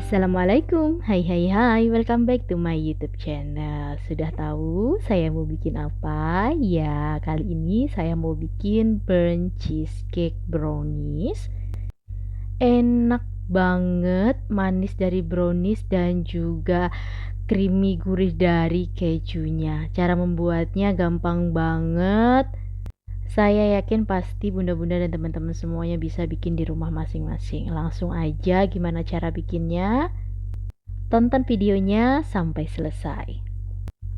Assalamualaikum, hai hai hai, welcome back to my YouTube channel. Sudah tahu saya mau bikin apa? Ya, kali ini saya mau bikin burnt cheesecake brownies. Enak banget, manis dari brownies dan juga creamy gurih dari kejunya. Cara membuatnya gampang banget. Saya yakin pasti bunda-bunda dan teman-teman semuanya bisa bikin di rumah masing-masing. Langsung aja gimana cara bikinnya? Tonton videonya sampai selesai.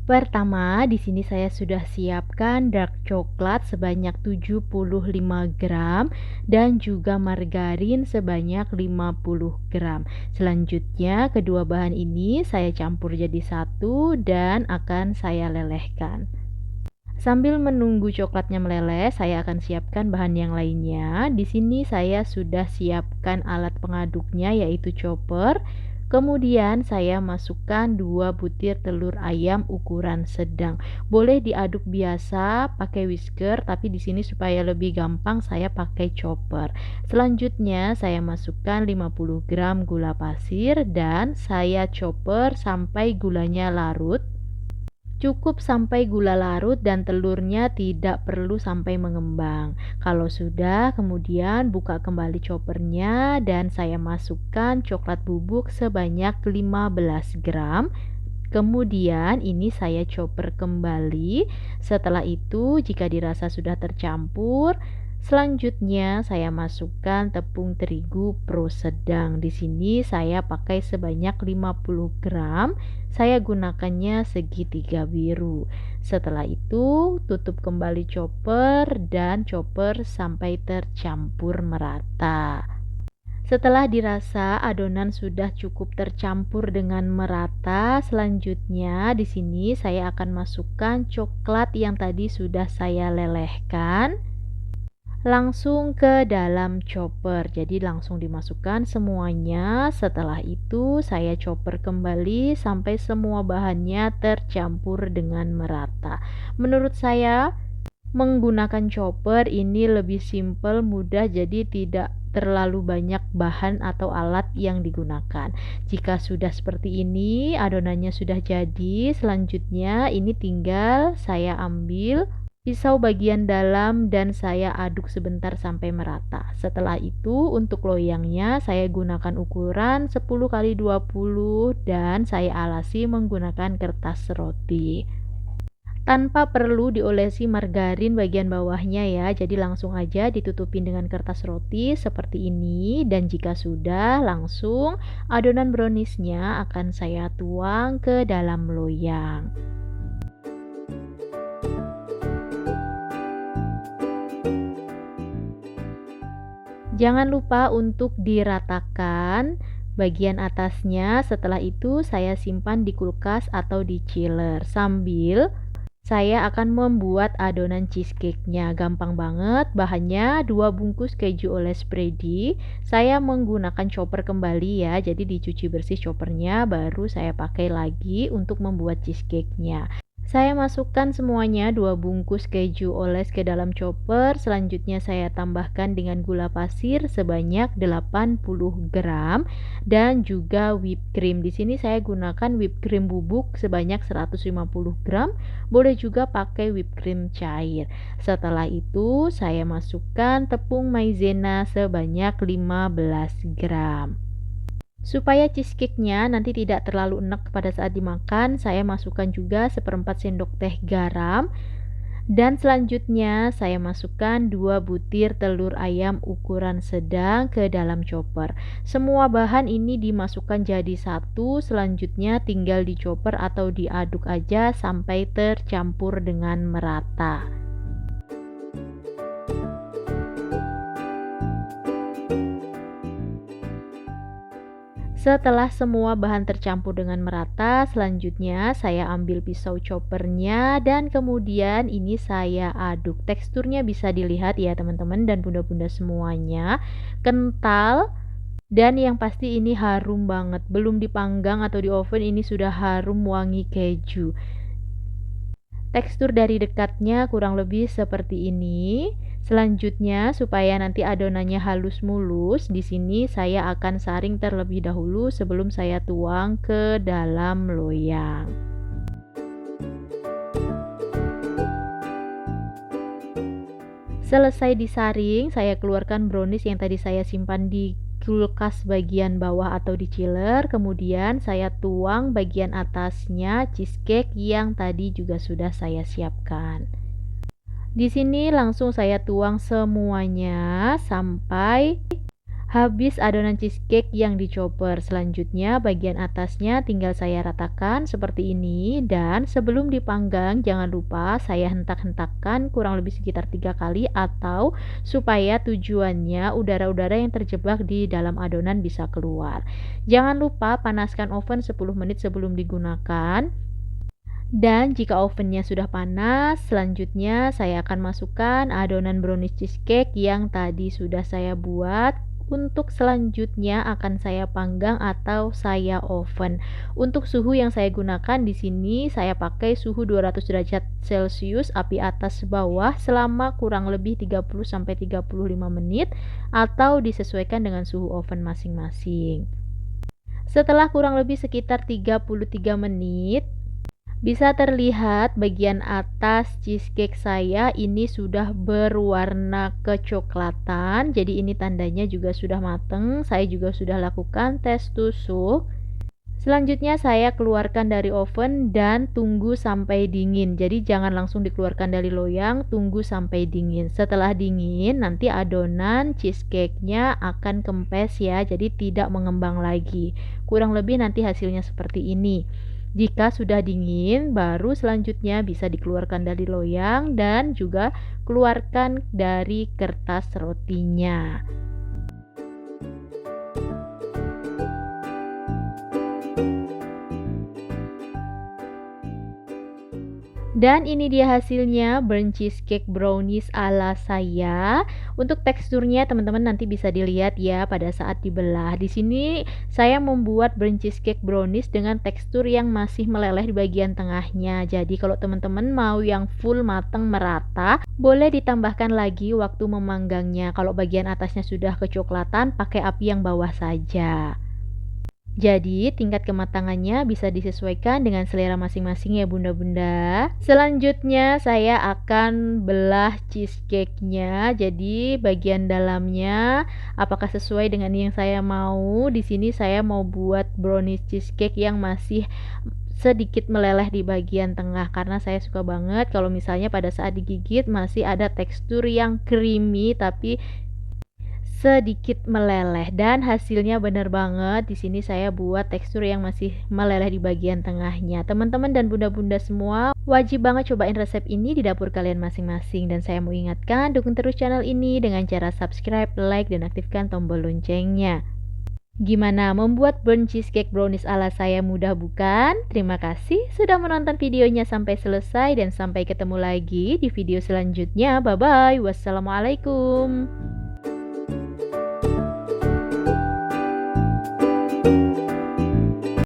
Pertama, di sini saya sudah siapkan dark coklat sebanyak 75 gram dan juga margarin sebanyak 50 gram. Selanjutnya, kedua bahan ini saya campur jadi satu dan akan saya lelehkan. Sambil menunggu coklatnya meleleh, saya akan siapkan bahan yang lainnya. Di sini saya sudah siapkan alat pengaduknya yaitu chopper. Kemudian saya masukkan 2 butir telur ayam ukuran sedang. Boleh diaduk biasa pakai whisker, tapi di sini supaya lebih gampang saya pakai chopper. Selanjutnya saya masukkan 50 gram gula pasir dan saya chopper sampai gulanya larut. Cukup sampai gula larut dan telurnya tidak perlu sampai mengembang. Kalau sudah, kemudian buka kembali choppernya dan saya masukkan coklat bubuk sebanyak 15 gram. Kemudian ini saya chopper kembali. Setelah itu, jika dirasa sudah tercampur, selanjutnya saya masukkan tepung terigu pro sedang. Di sini saya pakai sebanyak 50 gram. Saya gunakannya segitiga biru. Setelah itu, tutup kembali chopper dan chopper sampai tercampur merata. Setelah dirasa adonan sudah cukup tercampur dengan merata, selanjutnya di sini saya akan masukkan coklat yang tadi sudah saya lelehkan langsung ke dalam chopper. Jadi langsung dimasukkan semuanya. Setelah itu saya chopper kembali sampai semua bahannya tercampur dengan merata. Menurut saya menggunakan chopper ini lebih simpel, mudah, jadi tidak terlalu banyak bahan atau alat yang digunakan. Jika sudah seperti ini, adonannya sudah jadi. Selanjutnya ini tinggal saya ambil pisau bagian dalam dan saya aduk sebentar sampai merata. Setelah itu untuk loyangnya saya gunakan ukuran 10x20 dan saya alasi menggunakan kertas roti. Tanpa perlu diolesi margarin bagian bawahnya ya, jadi langsung aja ditutupin dengan kertas roti seperti ini. Dan jika sudah, langsung adonan browniesnya akan saya tuang ke dalam loyang. Jangan lupa untuk diratakan bagian atasnya. Setelah itu saya simpan di kulkas atau di chiller sambil saya akan membuat adonan cheesecake-nya. Gampang banget, bahannya 2 bungkus keju oles spready. Saya menggunakan chopper kembali ya, jadi dicuci bersih choppernya, baru saya pakai lagi untuk membuat cheesecake-nya. Saya masukkan semuanya 2 bungkus keju oles ke dalam chopper. Selanjutnya saya tambahkan dengan gula pasir sebanyak 80 gram dan juga whipped cream. Di sini saya gunakan whipped cream bubuk sebanyak 150 gram. Boleh juga pakai whipped cream cair. Setelah itu saya masukkan tepung maizena sebanyak 15 gram. Supaya cheesecake-nya nanti tidak terlalu enek pada saat dimakan, saya masukkan juga 1/4 sendok teh garam. Dan selanjutnya saya masukkan 2 butir telur ayam ukuran sedang ke dalam chopper. Semua bahan ini dimasukkan jadi satu, selanjutnya tinggal dichopper atau diaduk aja sampai tercampur dengan merata. Setelah semua bahan tercampur dengan merata, selanjutnya saya ambil pisau choppernya dan kemudian ini saya aduk. Teksturnya bisa dilihat ya teman-teman dan bunda-bunda semuanya, kental dan yang pasti ini harum banget. Belum dipanggang atau di oven ini sudah harum wangi keju. Tekstur dari dekatnya kurang lebih seperti ini. Selanjutnya, supaya nanti adonannya halus mulus, di sini saya akan saring terlebih dahulu sebelum saya tuang ke dalam loyang. Selesai disaring, saya keluarkan brownies yang tadi saya simpan di kulkas bagian bawah atau di chiller. Kemudian saya tuang bagian atasnya cheesecake yang tadi juga sudah saya siapkan. Di sini langsung saya tuang semuanya sampai habis adonan cheesecake yang dicoper. Selanjutnya bagian atasnya tinggal saya ratakan seperti ini, dan sebelum dipanggang jangan lupa saya hentak-hentakkan kurang lebih sekitar 3 kali, atau supaya tujuannya udara-udara yang terjebak di dalam adonan bisa keluar. Jangan lupa panaskan oven 10 menit sebelum digunakan. Dan jika ovennya sudah panas, selanjutnya saya akan masukkan adonan brownies cheesecake yang tadi sudah saya buat. Untuk selanjutnya akan saya panggang atau saya oven. Untuk suhu yang saya gunakan di sini saya pakai suhu 200 derajat Celcius, api atas bawah selama kurang lebih 30 sampai 35 menit, atau disesuaikan dengan suhu oven masing-masing. Setelah kurang lebih sekitar 33 menit, bisa terlihat bagian atas cheesecake saya ini sudah berwarna kecoklatan. Jadi ini tandanya juga sudah mateng. Saya juga sudah lakukan tes tusuk. Selanjutnya saya keluarkan dari oven dan tunggu sampai dingin. Jadi jangan langsung dikeluarkan dari loyang, tunggu sampai dingin. Setelah dingin, nanti adonan cheesecake-nya akan kempes ya. Jadi tidak mengembang lagi. Kurang lebih nanti hasilnya seperti ini. Jika sudah dingin, baru selanjutnya bisa dikeluarkan dari loyang dan juga keluarkan dari kertas rotinya. Dan ini dia hasilnya, burnt cheesecake brownies ala saya. Untuk teksturnya teman-teman nanti bisa dilihat ya pada saat dibelah. Di sini saya membuat burnt cheesecake brownies dengan tekstur yang masih meleleh di bagian tengahnya. Jadi kalau teman-teman mau yang full matang merata, boleh ditambahkan lagi waktu memanggangnya. Kalau bagian atasnya sudah kecoklatan, pakai api yang bawah saja. Jadi, tingkat kematangannya bisa disesuaikan dengan selera masing-masing ya bunda-bunda. Selanjutnya, saya akan belah cheesecake-nya. Jadi, bagian dalamnya apakah sesuai dengan yang saya mau? Di sini saya mau buat brownies cheesecake yang masih sedikit meleleh di bagian tengah, karena saya suka banget kalau misalnya pada saat digigit masih ada tekstur yang creamy tapi sedikit meleleh, dan hasilnya bener banget. Di sini saya buat tekstur yang masih meleleh di bagian tengahnya. Teman-teman dan bunda-bunda semua wajib banget cobain resep ini di dapur kalian masing-masing, dan saya mau ingatkan dukung terus channel ini dengan cara subscribe, like, dan aktifkan tombol loncengnya. Gimana membuat burnt cheesecake brownies ala saya, mudah bukan? Terima kasih sudah menonton videonya sampai selesai, dan sampai ketemu lagi di video selanjutnya. Bye bye. Wassalamualaikum.